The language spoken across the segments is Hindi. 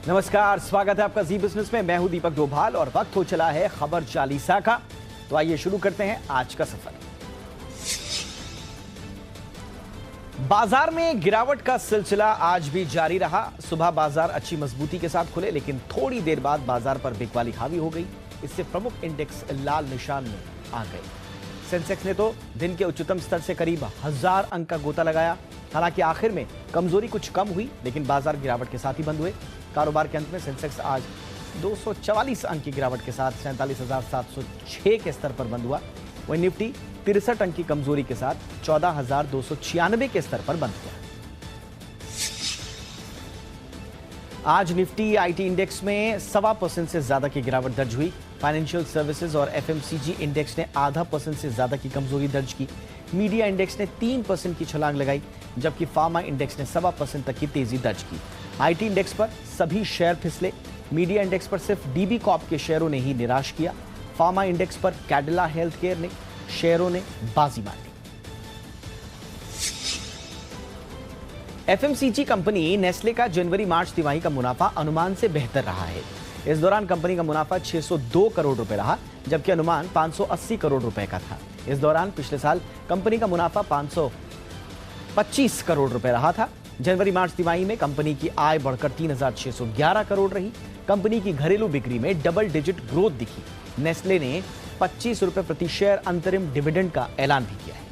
नमस्कार, स्वागत है आपका जी बिजनेस में। मैं हूं दीपक डोभाल और वक्त हो चला है खबर चालीसा का। तो आइए शुरू करते हैं आज का सफर। बाजार में गिरावट का सिलसिला आज भी जारी रहा। सुबह बाजार अच्छी मजबूती के साथ खुले, लेकिन थोड़ी देर बाद बाजार पर बिकवाली हावी हो गई। इससे प्रमुख इंडेक्स लाल निशान में आ गए। सेंसेक्स ने तो दिन के उच्चतम स्तर से करीब 1000 अंक का गोता लगाया। हालांकि आखिर में कमजोरी कुछ कम हुई, लेकिन बाजार गिरावट के साथ ही बंद हुए। कारोबार के अंत में सेंसेक्स आज 244 अंक की गिरावट के साथ 47,706 के स्तर पर बंद हुआ। वहीं निफ्टी 63 अंक की कमजोरी के साथ 14,296 के स्तर पर बंद हुआ। आज निफ्टी आईटी इंडेक्स में 1.25% से ज्यादा की गिरावट दर्ज हुई। फाइनेंशियल सर्विसेज और एफएमसीजी इंडेक्स ने 0.5% से ज्यादा की कमजोरी दर्ज की। मीडिया इंडेक्स ने 3% की छलांग लगाई, जबकि फार्मा इंडेक्स ने 1.25% तक की तेजी दर्ज की। आईटी इंडेक्स पर सभी शेयर फिसले। मीडिया इंडेक्स पर सिर्फ डीबी कॉर्प के शेयरों ने ही निराश किया। फार्मा इंडेक्स पर कैडिला हेल्थ केयर ने शेयरों ने बाजी मारी। एफएमसीजी कंपनी नेस्ले का जनवरी मार्च तिमाही का मुनाफा अनुमान से बेहतर रहा है। इस दौरान कंपनी का मुनाफा 602 करोड़ रुपए रहा, जबकि अनुमान 580 करोड़ रुपए का था। इस दौरान पिछले साल कंपनी का मुनाफा 525 करोड़ रुपए रहा था। जनवरी मार्च तिमाही में कंपनी की आय बढ़कर 3,611 करोड़ रही। कंपनी की घरेलू बिक्री में डबल डिजिट ग्रोथ दिखी। नेस्ले ने 25 रुपए प्रति शेयर अंतरिम डिविडेंड का ऐलान भी किया है।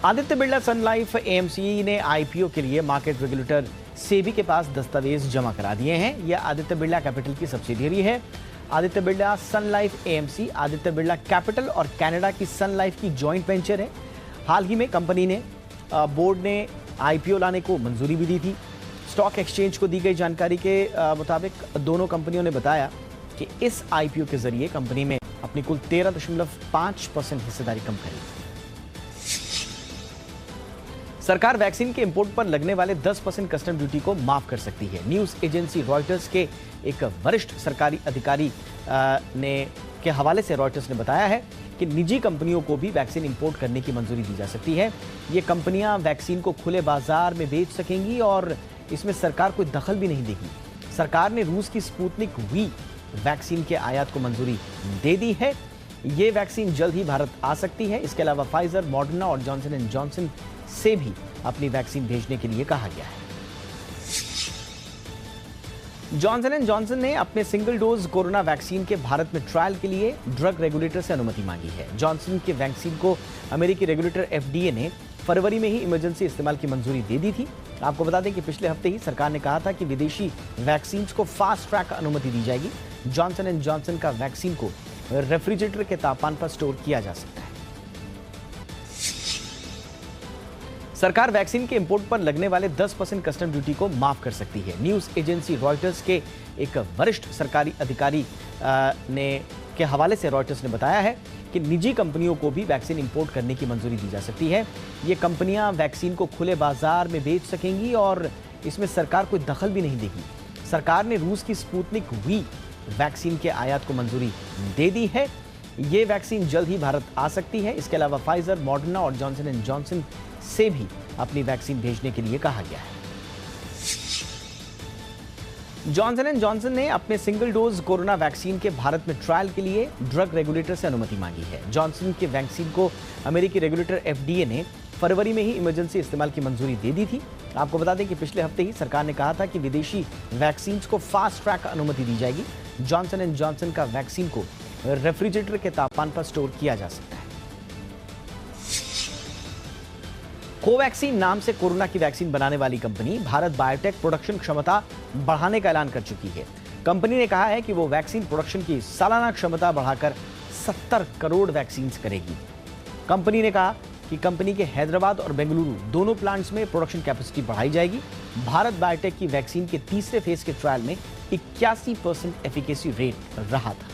Aditya Birla Sun Life AMC ने आईपीओ के लिए मार्केट रेगुलेटर सेबी के पास दस्तावेज जमा करा दिए हैं। यह आदित्य बिरला कैपिटल की सब्सिडियरी है। Aditya Birla Sun Life AMC Aditya Birla Capital और कनाडा की सन लाइफ की जॉइंट वेंचर है। हाल ही में कंपनी ने बोर्ड ने आईपीओ लाने को मंजूरी भी दी थी। स्टॉक एक्सचेंज को दी गई जानकारी के मुताबिक दोनों कंपनियों ने बताया कि इस आईपीओ के जरिए कंपनी में अपनी कुल 13.5% हिस्सेदारी कम करेगी। सरकार वैक्सीन के इंपोर्ट पर लगने वाले 10% कस्टम ड्यूटी को माफ कर सकती है। न्यूज एजेंसी रॉयटर्स के एक वरिष्ठ सरकारी अधिकारी के हवाले से रॉयटर्स ने बताया है कि निजी कंपनियों को भी वैक्सीन इंपोर्ट करने की मंजूरी दी जा सकती है। ये कंपनियां वैक्सीन को खुले बाजार में बेच सकेंगी और इसमें सरकार कोई दखल भी नहीं देगी। सरकार ने रूस की स्पुतनिक वी वैक्सीन के आयात को मंजूरी दे दी है। ये वैक्सीन जल्द ही भारत आ सकती है। इसके अलावा फाइजर, मॉडर्ना और जॉनसन एंड जॉनसन से भी अपनी वैक्सीन भेजने के लिए कहा गया है। जॉनसन एंड जॉनसन ने अपने सिंगल डोज कोरोना वैक्सीन के भारत में ट्रायल के लिए ड्रग रेगुलेटर से अनुमति मांगी है। जॉनसन के वैक्सीन को अमेरिकी रेगुलेटर एफडीए ने फरवरी में ही इमरजेंसी इस्तेमाल की मंजूरी दे दी थी। आपको बता दें कि पिछले हफ्ते ही सरकार ने कहा था कि विदेशी वैक्सीन को फास्ट ट्रैक अनुमति दी जाएगी। जॉनसन एंड जॉनसन का वैक्सीन को रेफ्रिजरेटर के तापमान पर स्टोर किया जा सकता है। सरकार वैक्सीन के इंपोर्ट पर लगने वाले 10% कस्टम ड्यूटी को माफ कर सकती है। न्यूज एजेंसी रॉयटर्स के एक वरिष्ठ सरकारी अधिकारी के हवाले से रॉयटर्स ने बताया है कि निजी कंपनियों को भी वैक्सीन इंपोर्ट करने की मंजूरी दी जा सकती है। ये कंपनियां वैक्सीन को खुले बाजार में बेच सकेंगी और इसमें सरकार कोई दखल भी नहीं देगी। सरकार ने रूस की स्पुतनिक वी वैक्सीन के आयात को मंजूरी दे दी है। ये वैक्सीन जल्द ही भारत आ सकती है। इसके अलावा फाइजर, मॉडर्ना और जॉनसन एंड जॉनसन से भी अपनी वैक्सीन भेजने के लिए कहा गया है। जॉनसन एंड जॉनसन ने अपने सिंगल डोज कोरोना वैक्सीन के भारत में ट्रायल के लिए ड्रग रेगुलेटर से अनुमति मांगी है। जॉनसन के वैक्सीन को अमेरिकी रेगुलेटर एफडीए ने फरवरी में ही इमरजेंसी इस्तेमाल की मंजूरी दे दी थी। आपको बता दें कि पिछले हफ्ते ही सरकार ने कहा था कि विदेशी वैक्सीन को फास्ट ट्रैक अनुमति दी जाएगी। जॉनसन एंड जॉनसन का वैक्सीन को रेफ्रिजरेटर के तापमान पर स्टोर किया जा सकता है। कोवैक्सीन नाम से कोरोना की वैक्सीन बनाने वाली कंपनी भारत बायोटेक प्रोडक्शन क्षमता बढ़ाने का ऐलान कर चुकी है। कंपनी ने कहा है कि वो वैक्सीन प्रोडक्शन की सालाना क्षमता बढ़ाकर 70 करोड़ वैक्सीन करेगी। कंपनी ने कहा कि कंपनी के हैदराबाद और बेंगलुरु दोनों प्लांट्स में प्रोडक्शन कैपेसिटी बढ़ाई जाएगी। भारत बायोटेक की वैक्सीन के तीसरे फेज के ट्रायल में 81% एफिकेसी रेट रहा था।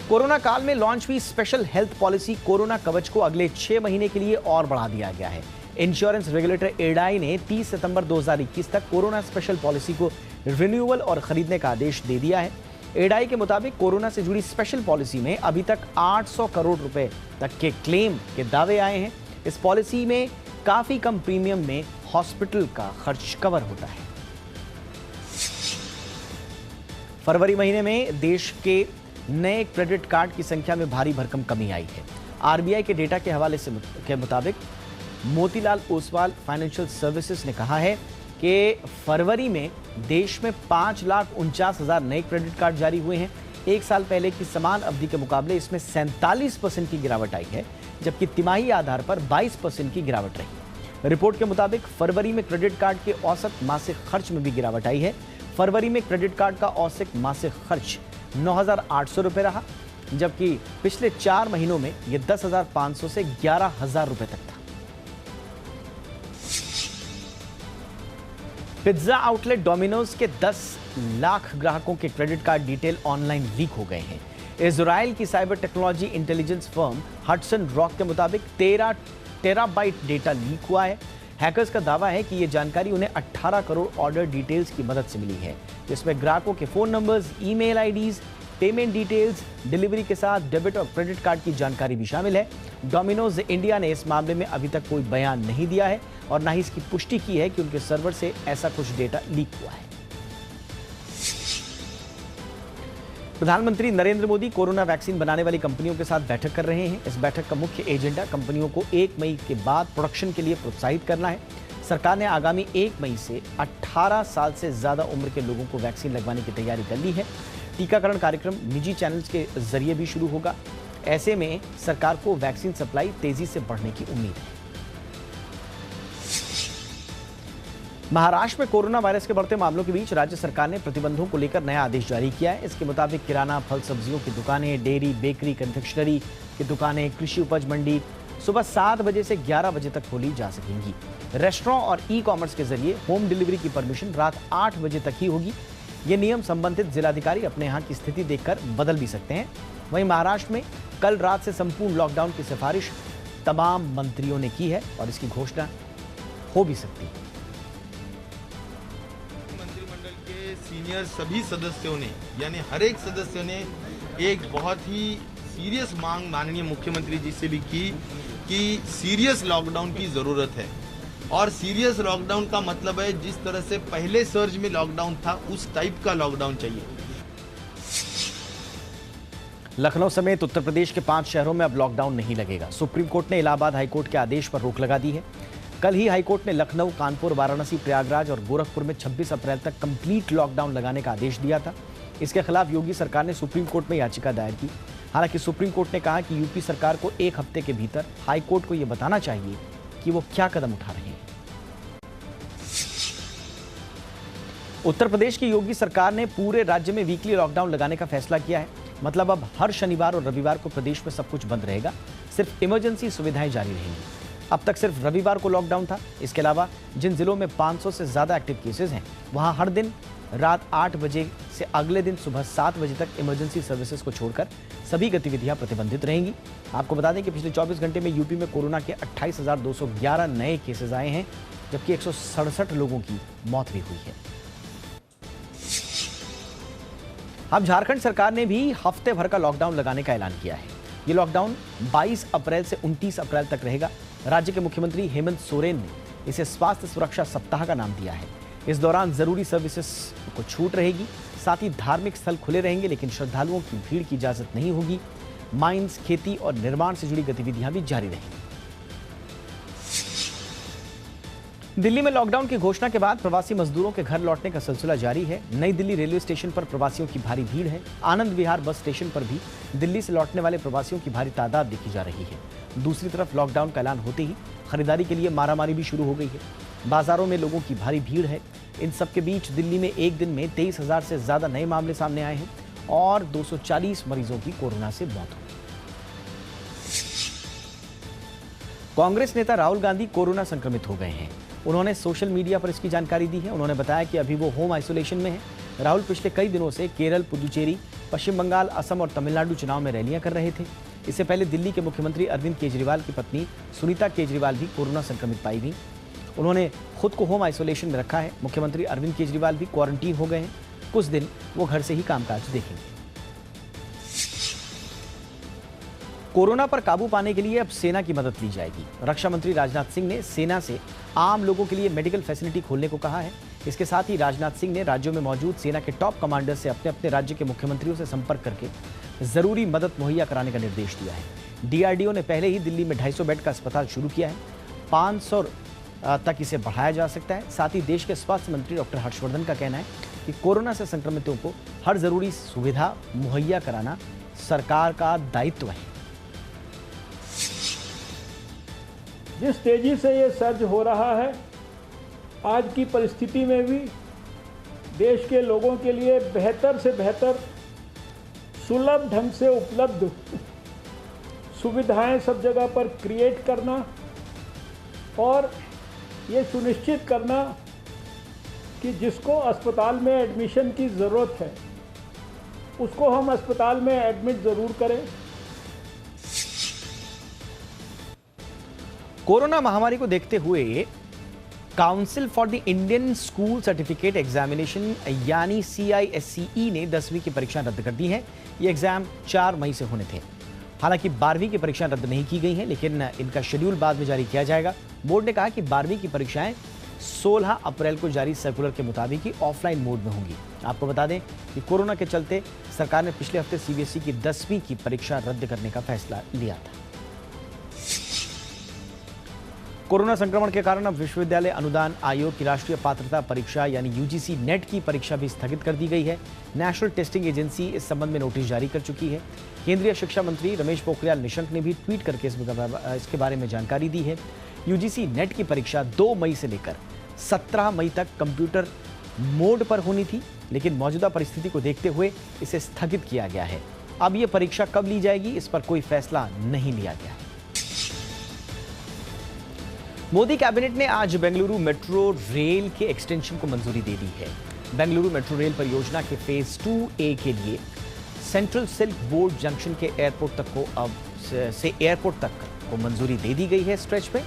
कोरोना काल में लॉन्च हुई स्पेशल हेल्थ पॉलिसी कोरोना कवच को अगले 6 महीने के लिए और बढ़ा दिया गया है। इंश्योरेंस रेगुलेटर एडाई ने 30 सितंबर 2021 तक कोरोना स्पेशल पॉलिसी को रिन्यूअल और खरीदने का आदेश दे दिया है। एडाई के मुताबिक कोरोना से जुड़ी स्पेशल पॉलिसी में अभी तक 800 करोड़ रुपए तक के क्लेम के दावे आए हैं। इस पॉलिसी में काफी कम प्रीमियम में हॉस्पिटल का खर्च कवर होता है। फरवरी महीने में देश के नए क्रेडिट कार्ड की संख्या में भारी भरकम कमी आई है। आरबीआई के डेटा के हवाले के मुताबिक मोतीलाल ओसवाल फाइनेंशियल सर्विसेज ने कहा है कि फरवरी में देश में 5,49,000 नए क्रेडिट कार्ड जारी हुए हैं। एक साल पहले की समान अवधि के मुकाबले इसमें 47% की गिरावट आई है, जबकि तिमाही आधार पर 22% की गिरावट रही। रिपोर्ट के मुताबिक फरवरी में क्रेडिट कार्ड के औसत मासिक खर्च में भी गिरावट आई है। फरवरी में क्रेडिट कार्ड का औसत मासिक खर्च 9,800 रुपये रहा, जबकि पिछले 4 महीनों में यह 10,500 से 11,000 रुपये तक था। पिज्जा आउटलेट डोमिनोज के 10 लाख ग्राहकों के credit card detail online leak हो गए हैं। इजराइल की cyber technology intelligence firm Hudson rock के मुताबिक 13 टेराबाइट डेटा लीक हुआ है। हैकर्स का दावा है कि यह जानकारी उन्हें 18 करोड़ ऑर्डर डिटेल्स की मदद से मिली है, जिसमें ग्राहकों के phone numbers, email IDs, payment details, delivery के साथ डेबिट और क्रेडिट कार्ड की जानकारी भी शामिल है। डोमिनोज इंडिया ने इस मामले में अभी तक कोई बयान नहीं दिया है और न ही इसकी पुष्टि की है कि उनके सर्वर से ऐसा कुछ डेटा लीक हुआ है। प्रधानमंत्री नरेंद्र मोदी कोरोना वैक्सीन बनाने वाली कंपनियों के साथ बैठक कर रहे हैं। इस बैठक का मुख्य एजेंडा कंपनियों को 1 मई के बाद प्रोडक्शन के लिए प्रोत्साहित करना है। सरकार ने आगामी 1 मई से 18 साल से ज्यादा उम्र के लोगों को वैक्सीन लगवाने की तैयारी कर ली है। टीकाकरण कार्यक्रम निजी चैनल्स के जरिए भी शुरू होगा। ऐसे में सरकार को वैक्सीन सप्लाई तेजी से बढ़ने की उम्मीद है। महाराष्ट्र में कोरोना वायरस के बढ़ते मामलों के बीच राज्य सरकार ने प्रतिबंधों को लेकर नया आदेश जारी किया है। इसके मुताबिक किराना, फल सब्जियों की दुकानें, डेयरी, बेकरी, कन्फेक्शनरी की दुकानें, कृषि उपज मंडी सुबह 7 बजे से 11 बजे तक खोली जा सकेंगी। रेस्टोरेंट और ई-कॉमर्स के जरिए होम डिलीवरी की परमिशन रात 8 बजे तक ही होगी। ये नियम संबंधित जिलाधिकारी अपने यहाँ की स्थिति देखकर बदल भी सकते हैं। वहीं महाराष्ट्र में कल रात से संपूर्ण लॉकडाउन की सिफारिश तमाम मंत्रियों ने की है और इसकी घोषणा हो भी सकती है। मंत्रिमंडल के सीनियर सभी सदस्यों ने, यानी हर एक सदस्य ने एक बहुत ही सीरियस मांग माननीय मुख्यमंत्री जी से भी की कि सीरियस लॉकडाउन की जरूरत है। और सीरियस लॉकडाउन का मतलब है जिस तरह से पहले सर्ज में लॉकडाउन था उस टाइप का लॉकडाउन चाहिए। लखनऊ समेत उत्तर प्रदेश के 5 शहरों में अब लॉकडाउन नहीं लगेगा। सुप्रीम कोर्ट ने इलाहाबाद हाईकोर्ट के आदेश पर रोक लगा दी है। कल ही हाईकोर्ट ने लखनऊ, कानपुर, वाराणसी, प्रयागराज और गोरखपुर में 26 अप्रैल तक कंप्लीट लॉकडाउन लगाने का आदेश दिया था। इसके खिलाफ योगी सरकार ने सुप्रीम कोर्ट में याचिका दायर की। हालांकि सुप्रीम कोर्ट ने कहा कि यूपी सरकार को 1 हफ्ते के भीतर हाईकोर्ट को यह बताना चाहिए कि वो क्या कदम उठा रहे हैं। उत्तर प्रदेश की योगी सरकार ने पूरे राज्य में वीकली लॉकडाउन लगाने का फैसला किया है। मतलब अब हर शनिवार और रविवार को प्रदेश में सब कुछ बंद रहेगा, सिर्फ इमरजेंसी सुविधाएं जारी रहेंगी। अब तक सिर्फ रविवार को लॉकडाउन था। इसके अलावा जिन जिलों में 500 से ज्यादा एक्टिव केसेस हैं, वहां हर दिन रात 8 बजे से अगले दिन सुबह 7 बजे तक इमरजेंसी सर्विसेज को छोड़कर सभी गतिविधियां प्रतिबंधित रहेंगी। आपको बता दें कि पिछले 24 घंटे में यूपी में कोरोना के 28,211 नए केसेस आए हैं, जबकि 167 लोगों की मौत भी हुई है। अब झारखंड सरकार ने भी हफ्ते भर का लॉकडाउन लगाने का ऐलान किया है। ये लॉकडाउन 22 अप्रैल से 29 अप्रैल तक रहेगा। राज्य के मुख्यमंत्री हेमंत सोरेन ने इसे स्वास्थ्य सुरक्षा सप्ताह का नाम दिया है। इस दौरान जरूरी सर्विसेज को छूट रहेगी, साथ ही धार्मिक स्थल खुले रहेंगे, लेकिन श्रद्धालुओं की भीड़ की इजाजत नहीं होगी। माइंस, खेती और निर्माण से जुड़ी गतिविधियां भी जारी रहेंगी। दिल्ली में लॉकडाउन की घोषणा के बाद प्रवासी मजदूरों के घर लौटने का सिलसिला जारी है। नई दिल्ली रेलवे स्टेशन पर प्रवासियों की भारी भीड़ है। आनंद विहार बस स्टेशन पर भी दिल्ली से लौटने वाले प्रवासियों की भारी तादाद देखी जा रही है। दूसरी तरफ लॉकडाउन का ऐलान होते ही खरीदारी के लिए मारामारी भी शुरू हो गई है। बाजारों में लोगों की भारी भीड़ है। इन सबके बीच दिल्ली में एक दिन में 23,000 से ज्यादा नए मामले सामने आए हैं और 240 मरीजों की कोरोना से मौत हुई। कांग्रेस नेता राहुल गांधी कोरोना संक्रमित हो गए हैं। उन्होंने सोशल मीडिया पर इसकी जानकारी दी है। उन्होंने बताया कि अभी वो होम आइसोलेशन में है। राहुल पिछले कई दिनों से केरल, पुदुचेरी, पश्चिम बंगाल, असम और तमिलनाडु चुनाव में रैलियां कर रहे थे। इससे पहले दिल्ली के मुख्यमंत्री अरविंद केजरीवाल की पत्नी सुनीता केजरीवाल भी कोरोना संक्रमित पाई गई। उन्होंने खुद को होम आइसोलेशन में रखा है। मुख्यमंत्री अरविंद केजरीवाल भी क्वारंटीन हो गए हैं। कुछ दिन वो घर से ही कामकाज देखेंगे। कोरोना पर काबू पाने के लिए अब सेना की मदद ली जाएगी। रक्षा मंत्री राजनाथ सिंह ने सेना से आम लोगों के लिए मेडिकल फैसिलिटी खोलने को कहा है। इसके साथ ही राजनाथ सिंह ने राज्यों में मौजूद सेना के टॉप कमांडर से अपने अपने राज्य के मुख्यमंत्रियों से संपर्क करके जरूरी मदद मुहैया कराने का निर्देश दिया है। डीआरडीओ ने पहले ही दिल्ली में 250 बेड का अस्पताल शुरू किया है। 500 तक इसे बढ़ाया जा सकता है। साथ ही देश के स्वास्थ्य मंत्री डॉक्टर हर्षवर्धन का कहना है कि कोरोना से संक्रमितों को हर जरूरी सुविधा मुहैया कराना सरकार का दायित्व है। जिस तेजी से ये सर्ज हो रहा है, आज की परिस्थिति में भी देश के लोगों के लिए बेहतर से बेहतर सुलभ ढंग से उपलब्ध सुविधाएं सब जगह पर क्रिएट करना और ये सुनिश्चित करना कि जिसको अस्पताल में एडमिशन की ज़रूरत है उसको हम अस्पताल में एडमिट ज़रूर करें। कोरोना महामारी को देखते हुए council for the Indian school certificate examination यानी CISCE ने 10वीं की परीक्षा रद्द कर दी है। ये एग्जाम 4 मई से होने थे। हालांकि 12वीं की परीक्षा रद्द नहीं की गई है, लेकिन इनका शेड्यूल बाद में जारी किया जाएगा। बोर्ड ने कहा कि 12वीं की परीक्षाएं 16 अप्रैल को जारी सर्कुलर के मुताबिक ही ऑफलाइन मोड में होंगी। आपको बता दें कि कोरोना के चलते सरकार ने पिछले हफ्ते CBSE की 10वीं की परीक्षा रद्द करने का फैसला लिया था। कोरोना संक्रमण के कारण अब विश्वविद्यालय अनुदान आयोग की राष्ट्रीय पात्रता परीक्षा यानी UGC नेट की परीक्षा भी स्थगित कर दी गई है। नेशनल टेस्टिंग एजेंसी इस संबंध में नोटिस जारी कर चुकी है। केंद्रीय शिक्षा मंत्री रमेश पोखरियाल निशंक ने भी ट्वीट करके इसके बारे में जानकारी दी है। UGC नेट की परीक्षा 2 मई से लेकर 17 मई तक कंप्यूटर मोड पर होनी थी, लेकिन मौजूदा परिस्थिति को देखते हुए इसे स्थगित किया गया है। अब यह परीक्षा कब ली जाएगी, इस पर कोई फैसला नहीं लिया गया है। मोदी कैबिनेट ने आज बेंगलुरु मेट्रो रेल के एक्सटेंशन को मंजूरी दे दी है। बेंगलुरु मेट्रो रेल परियोजना के फेज 2A के लिए सेंट्रल सिल्क बोर्ड जंक्शन के एयरपोर्ट तक को मंजूरी दे दी गई है। स्ट्रेच पे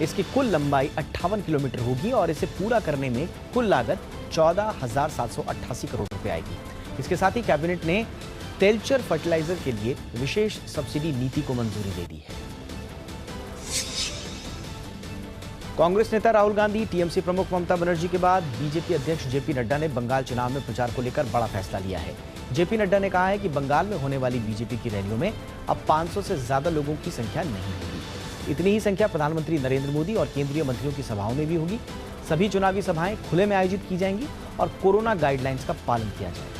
इसकी कुल लंबाई 58 किलोमीटर होगी और इसे पूरा करने में कुल लागत 14,788 करोड़ रुपए आएगी। इसके साथ ही कैबिनेट ने तेलचर फर्टिलाइजर के लिए विशेष सब्सिडी नीति को मंजूरी दे दी है। कांग्रेस नेता राहुल गांधी, टीएमसी प्रमुख ममता बनर्जी के बाद बीजेपी अध्यक्ष जेपी नड्डा ने बंगाल चुनाव में प्रचार को लेकर बड़ा फैसला लिया है। जेपी नड्डा ने कहा है कि बंगाल में होने वाली बीजेपी की रैलियों में अब 500 से ज्यादा लोगों की संख्या नहीं होगी। इतनी ही संख्या प्रधानमंत्री नरेंद्र मोदी और केंद्रीय मंत्रियों की सभाओं में भी होगी। सभी चुनावी सभाएं खुले में आयोजित की जाएंगी और कोरोना गाइडलाइंस का पालन किया जाएगा।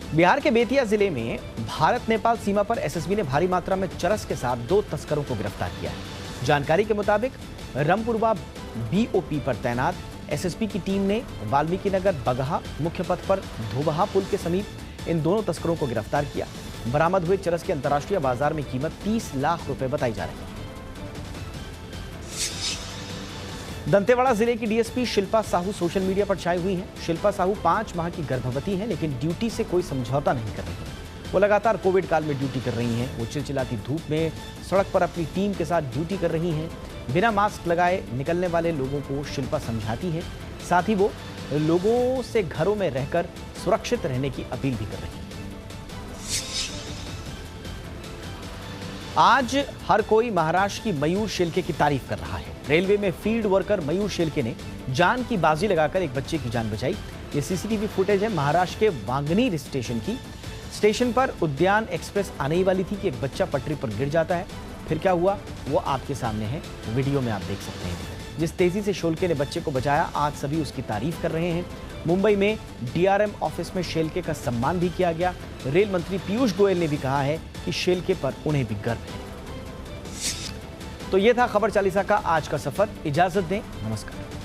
बिहार के बेतिया जिले में भारत नेपाल सीमा पर एसएसबी ने भारी मात्रा में चरस के साथ 2 तस्करों को गिरफ्तार किया है। जानकारी के मुताबिक रमपुरवा BOP पर तैनात एसएसबी की टीम ने वाल्मीकि नगर बगहा मुख्य पथ पर धोबहा पुल के समीप इन दोनों तस्करों को गिरफ्तार किया। बरामद हुए चरस की अंतर्राष्ट्रीय बाजार में कीमत 30 लाख रुपए बताई जा रही है। दंतेवाड़ा जिले की DSP Shilpa Sahu social media पर छाई हुई हैं। शिल्पा साहू 5 माह की गर्भवती हैं, लेकिन ड्यूटी से कोई समझौता नहीं कर रही हैं। वो लगातार कोविड काल में ड्यूटी कर रही हैं। वो चिलचिलाती धूप में सड़क पर अपनी टीम के साथ ड्यूटी कर रही हैं। बिना मास्क लगाए निकलने वाले लोगों को शिल्पा समझाती है। साथ ही वो लोगों से घरों में रहकर सुरक्षित रहने की अपील भी कर रही है। आज हर कोई महाराष्ट्र की मयूर शेलके की तारीफ कर रहा है। रेलवे में फील्ड वर्कर मयूर शेलके ने जान की बाजी लगाकर एक बच्चे की जान बचाई। ये सीसीटीवी फुटेज है महाराष्ट्र के वांगनी स्टेशन की। स्टेशन पर उद्यान एक्सप्रेस आने ही वाली थी कि एक बच्चा पटरी पर गिर जाता है। फिर क्या हुआ वो आपके सामने है, वीडियो में आप देख सकते हैं। जिस तेजी से शेलके ने बच्चे को बचाया, आज सभी उसकी तारीफ कर रहे हैं। मुंबई में DRM ऑफिस में शेलके का सम्मान भी किया गया। रेल मंत्री पीयूष गोयल ने भी कहा है कि शेलके पर उन्हें भी गर्व है। तो ये था खबर चालीसा का आज का सफर। इजाजत दें, नमस्कार।